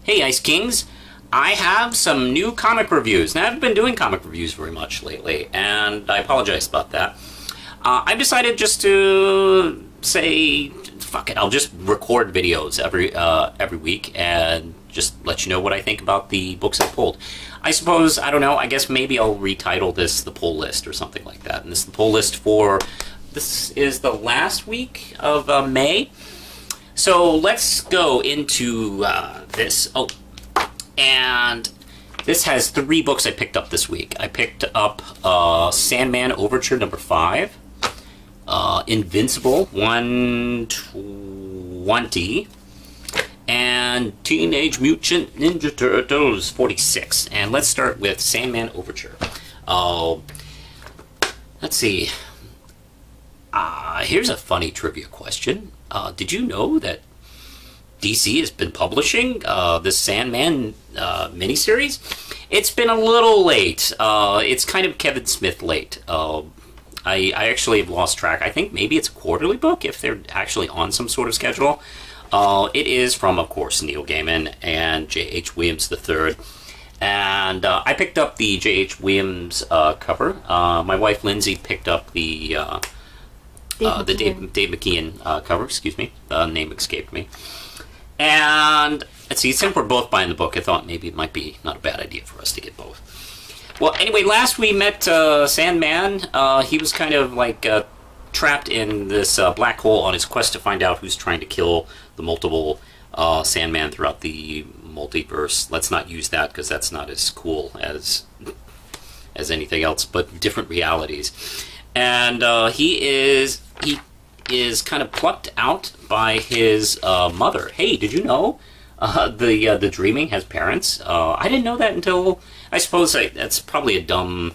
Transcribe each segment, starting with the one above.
Hey Ice Kings, I have some new comic reviews. Now, I haven't been doing comic reviews very much lately, and I apologize about that. I've decided just to say, fuck it, I'll just record videos every week and just let you know what I think about the books I pulled. I suppose, I don't know, I guess maybe I'll retitle this the pull list or something like that. And this is the pull list for, this is the last week of May. So let's go into this. Oh, and this has 3 books I picked up this week. I picked up Sandman Overture #5, Invincible 120, and Teenage Mutant Ninja Turtles 46. And let's start with Sandman Overture. Let's see. Here's a funny trivia question. Did you know that DC has been publishing this Sandman miniseries? It's been a little late. It's kind of Kevin Smith late. I actually have lost track. I think maybe it's a quarterly book if they're actually on some sort of schedule. It is from, of course, Neil Gaiman and J.H. Williams III. And I picked up the J.H. Williams cover. My wife Lindsay picked up the Dave McKean cover, excuse me. The name escaped me. And let's see, since we're both buying the book, I thought maybe it might be not a bad idea for us to get both. Well, anyway, last we met Sandman. He was kind of like trapped in this black hole on his quest to find out who's trying to kill the multiple Sandman throughout the multiverse. Let's not use that because that's not as cool as anything else, but different realities. And he is kind of plucked out by his mother. Hey, did you know the Dreaming has parents? I didn't know that until, I suppose that's probably a dumb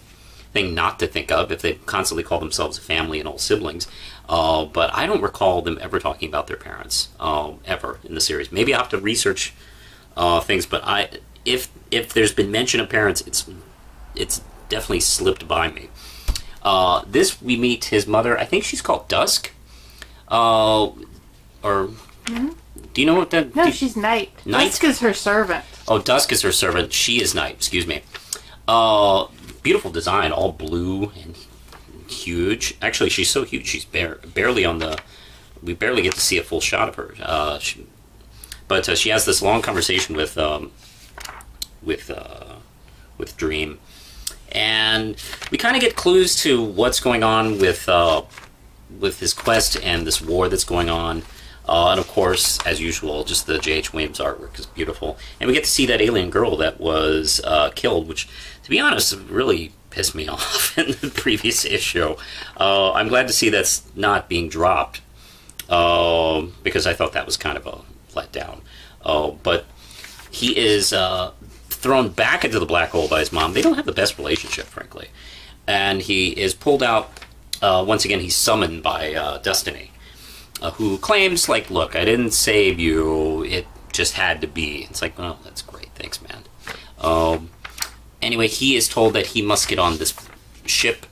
thing not to think of if they constantly call themselves a family and all siblings. But I don't recall them ever talking about their parents ever in the series. Maybe I have to research things, but if there's been mention of parents, it's definitely slipped by me. This, we meet his mother. I think she's called Dusk. Do you know what that... No, she's Night. Night? Dusk is her servant. Oh, Dusk is her servant. She is Night, excuse me. Beautiful design, all blue and huge. Actually, she's so huge, she's barely on the... We barely get to see a full shot of her. But she has this long conversation with Dream. And we kind of get clues to what's going on with his quest and this war that's going on. And of course, as usual, just the J.H. Williams artwork is beautiful. And we get to see that alien girl that was killed, which, to be honest, really pissed me off in the previous issue. I'm glad to see that's not being dropped, because I thought that was kind of a letdown. But he is thrown back into the black hole by his mom. They don't have the best relationship, frankly. And he is pulled out, once again, he's summoned by Destiny, who claims, like, look, I didn't save you, it just had to be. It's like, oh, that's great, thanks, man. Anyway, he is told that he must get on this ship,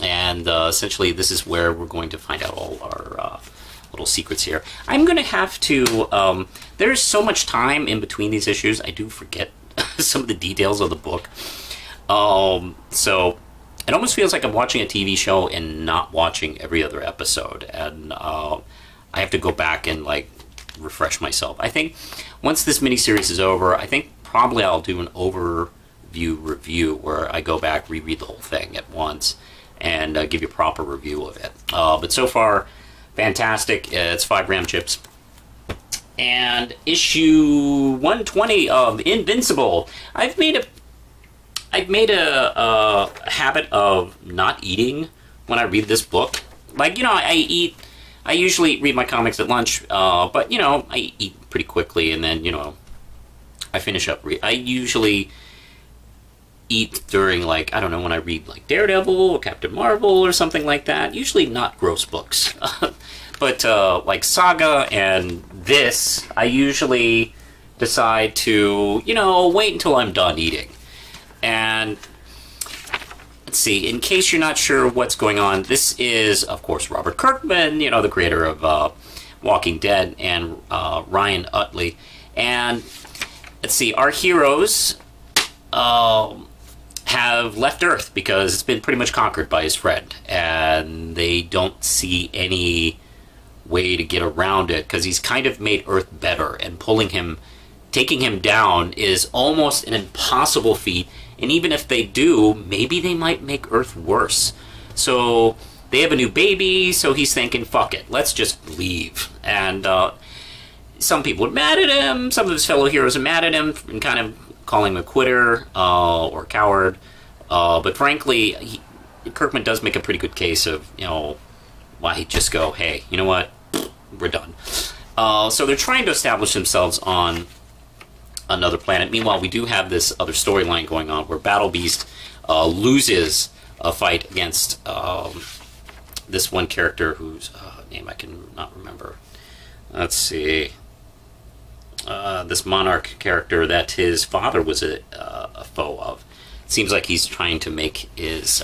and essentially this is where we're going to find out all our little secrets here. I'm going to have to, there's so much time in between these issues, I do forget some of the details of the book. So it almost feels like I'm watching a TV show and not watching every other episode. And I have to go back and, like, refresh myself. I think once this miniseries is over, I think probably I'll do an overview review where I go back, reread the whole thing at once, and give you a proper review of it. But so far, fantastic. It's 5 gram chips. And issue 120 of Invincible. I've made a habit of not eating when I read this book. Like, you know, I usually read my comics at lunch, but, you know, I eat pretty quickly, and then, you know, I finish up. I usually eat during, like, I don't know, when I read, like, Daredevil or Captain Marvel or something like that. Usually not gross books. But, like, Saga and this, I usually decide to, you know, wait until I'm done eating. And let's see, in case you're not sure what's going on, this is, of course, Robert Kirkman, you know, the creator of Walking Dead, and Ryan Utley. And let's see, our heroes have left Earth because it's been pretty much conquered by his friend, and they don't see any way to get around it because he's kind of made Earth better, and taking him down is almost an impossible feat. And even if they do, maybe they might make Earth worse. So they have a new baby, so he's thinking, fuck it, let's just leave. And some people are mad at him, some of his fellow heroes are mad at him and kind of calling him a quitter or a coward. But frankly, Kirkman does make a pretty good case of, why he'd just go, hey, you know what, we're done. So they're trying to establish themselves on another planet. Meanwhile, we do have this other storyline going on where Battle Beast loses a fight against this one character whose name I can not remember. Let's see. This Monarch character that his father was a foe of. It seems like he's trying to make his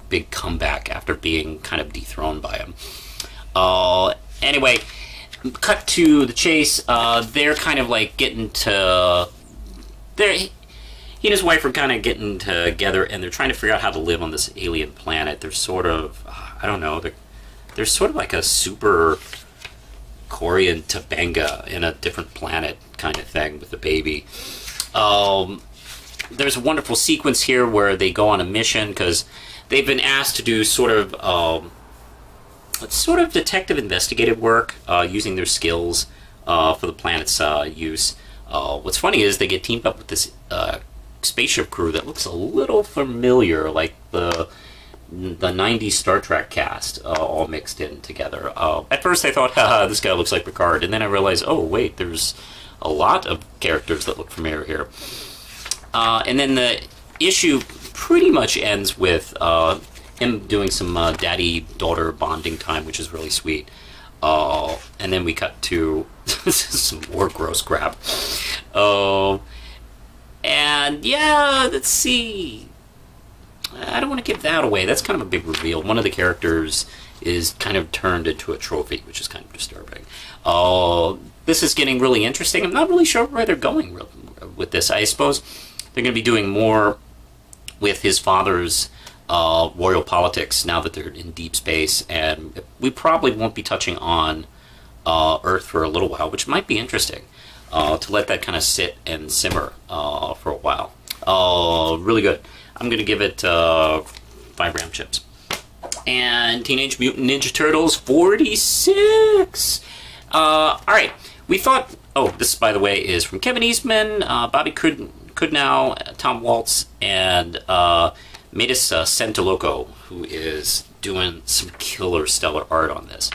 big comeback after being kind of dethroned by him. Anyway, cut to the chase. They're kind of like getting to... He and his wife are kind of getting together, and they're trying to figure out how to live on this alien planet. They're sort of... I don't know. They're sort of like a super Korean Topanga in a different planet kind of thing with the baby. There's a wonderful sequence here where they go on a mission because they've been asked to do sort of detective investigative work using their skills for the planet's use. What's funny is they get teamed up with this spaceship crew that looks a little familiar, like the 90s Star Trek cast all mixed in together. At first I thought, haha, this guy looks like Picard, and then I realized, oh wait, there's a lot of characters that look familiar here. And then the issue pretty much ends with him doing some daddy-daughter bonding time, which is really sweet. And then we cut to some more gross crap. And yeah, let's see. I don't want to give that away. That's kind of a big reveal. One of the characters is kind of turned into a trophy, which is kind of disturbing. This is getting really interesting. I'm not really sure where they're going with this. I suppose they're going to be doing more with his father's royal politics now that they're in deep space, and we probably won't be touching on Earth for a little while, which might be interesting to let that kind of sit and simmer for a while. Really good. I'm going to give it 5 RAM chips. And Teenage Mutant Ninja Turtles 46! Alright, we thought... Oh, this, by the way, is from Kevin Eastman, Bobby Kudnow, Tom Waltz, and Metis Santoloco, who is doing some killer stellar art on this.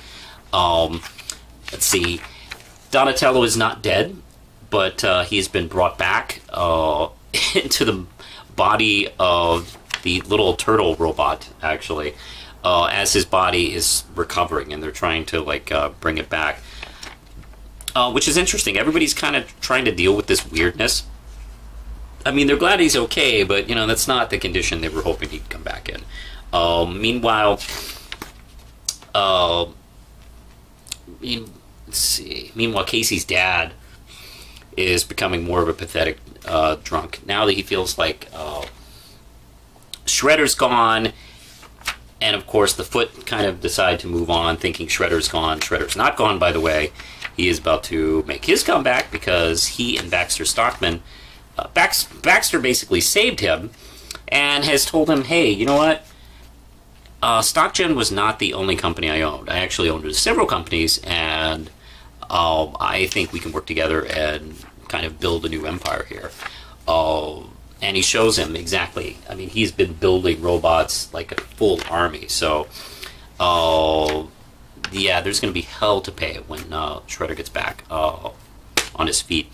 Let's see. Donatello is not dead, but he's been brought back into the body of the little turtle robot, actually, as his body is recovering, and they're trying to like bring it back, which is interesting. Everybody's kind of trying to deal with this weirdness. I mean, they're glad he's okay, but that's not the condition they were hoping he'd come back in. Meanwhile, let's see. Meanwhile, Casey's dad is becoming more of a pathetic drunk now that he feels like Shredder's gone, and of course the Foot kind of decide to move on, thinking Shredder's gone. Shredder's not gone, by the way. He is about to make his comeback because he and Baxter Stockman, Baxter basically saved him and has told him, hey, you know what? StockGen was not the only company I owned. I actually owned several companies, and I think we can work together and kind of build a new empire here. And he shows him exactly. I mean, he's been building robots like a full army. So, yeah, there's going to be hell to pay when Shredder gets back on his feet.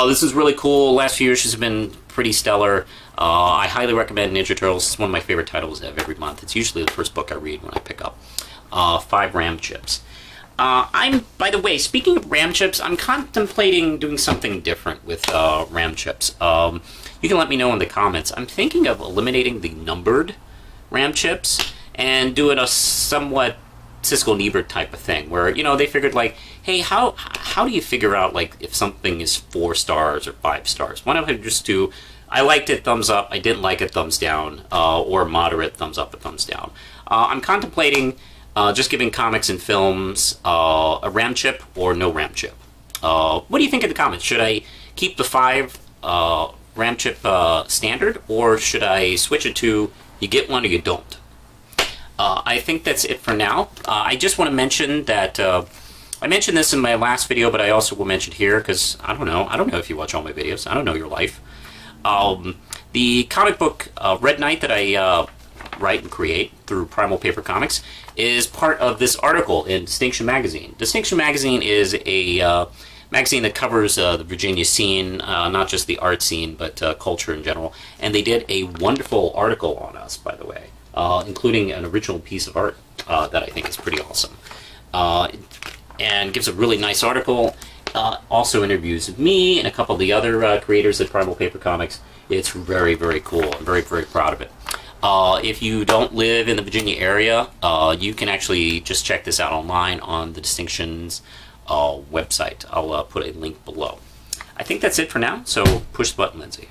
This is really cool. Last few issues have been pretty stellar. I highly recommend Ninja Turtles. It's one of my favorite titles of every month. It's usually the first book I read when I pick up. 5 RAM chips. By the way, speaking of RAM chips, I'm contemplating doing something different with RAM chips. You can let me know in the comments. I'm thinking of eliminating the numbered RAM chips and doing a somewhat Siskel and Ebert type of thing, where, you know, they figured like, hey, how do you figure out like if something is 4 stars or 5 stars? Why don't I just do, I liked it, thumbs up, I didn't like it, thumbs down, or moderate, thumbs up or thumbs down. I'm contemplating just giving comics and films a RAM chip or no RAM chip. What do you think in the comments? Should I keep the 5 RAM chip standard, or should I switch it to you get one or you don't? I think that's it for now. I just want to mention that I mentioned this in my last video, but I also will mention here because I don't know if you watch all my videos. I don't know your life. The comic book Red Knight that I write and create through Primal Paper Comics is part of this article in Distinction Magazine. Distinction Magazine is a magazine that covers the Virginia scene, not just the art scene, but culture in general. And they did a wonderful article on us, by the way, including an original piece of art that I think is pretty awesome. And gives a really nice article. Also interviews me and a couple of the other creators at Primal Paper Comics. It's very, very cool. I'm very, very proud of it. If you don't live in the Virginia area, you can actually just check this out online on the Distinctions website. I'll put a link below. I think that's it for now, so push the button, Lindsay.